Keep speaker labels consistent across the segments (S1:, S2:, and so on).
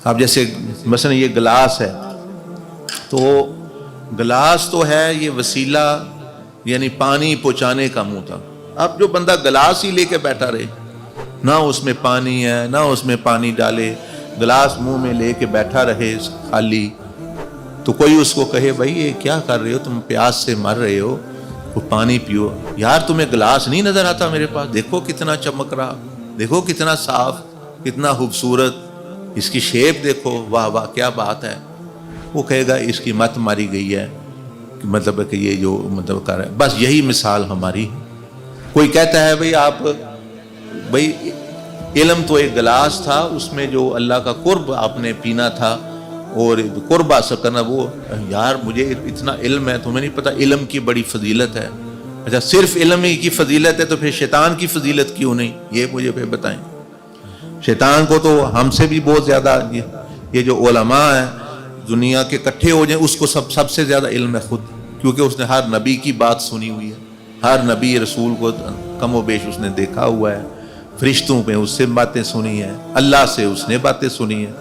S1: اب جیسے مثلا یہ گلاس ہے، تو گلاس تو ہے یہ وسیلہ، یعنی پانی پہنچانے کا منہ تک۔ اب جو بندہ گلاس ہی لے کے بیٹھا رہے، نہ اس میں پانی ہے نہ اس میں پانی ڈالے، گلاس منہ میں لے کے بیٹھا رہے خالی، تو کوئی اس کو کہے بھائی یہ کیا کر رہے ہو، تم پیاس سے مر رہے ہو، کوئی پانی پیو۔ یار تمہیں گلاس نہیں نظر آتا میرے پاس؟ دیکھو کتنا چمک رہا، دیکھو کتنا صاف، کتنا خوبصورت، اس کی شیپ دیکھو، واہ واہ کیا بات ہے۔ وہ کہے گا اس کی مت ماری گئی ہے، مطلب کہ یہ جو مطلب کر رہا ہے۔ بس یہی مثال ہماری۔ کوئی کہتا ہے بھئی علم تو ایک گلاس تھا، اس میں جو اللہ کا قرب آپ نے پینا تھا اور قرب حاصل کرنا، وہ یار مجھے اتنا علم ہے، تمہیں نہیں پتا علم کی بڑی فضیلت ہے۔ اچھا صرف علم ہی کی فضیلت ہے تو پھر شیطان کی فضیلت کیوں نہیں؟ یہ مجھے پھر بتائیں۔ شیطان کو تو ہم سے بھی بہت زیادہ، یہ جو علماء ہیں دنیا کے اکٹھے ہو جائیں، اس کو سب سے زیادہ علم ہے خود، کیونکہ اس نے ہر نبی کی بات سنی ہوئی ہے، ہر نبی رسول کو کم و بیش اس نے دیکھا ہوا ہے، فرشتوں پہ اس سے باتیں سنی ہیں، اللہ سے اس نے باتیں سنی ہیں۔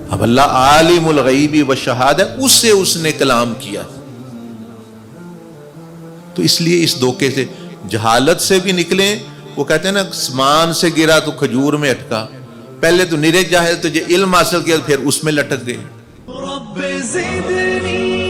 S1: اب اللہ عالم الغیب والشہادہ، اس سے اس نے کلام کیا، تو اس لیے اس دھوکے سے جہالت سے بھی نکلیں۔ وہ کہتے ہیں نا آسمان سے گرا تو کھجور میں اٹکا، پہلے تو نرے جاہل تو جو علم حاصل کیا پھر اس میں لٹک گئے۔
S2: رب زدنی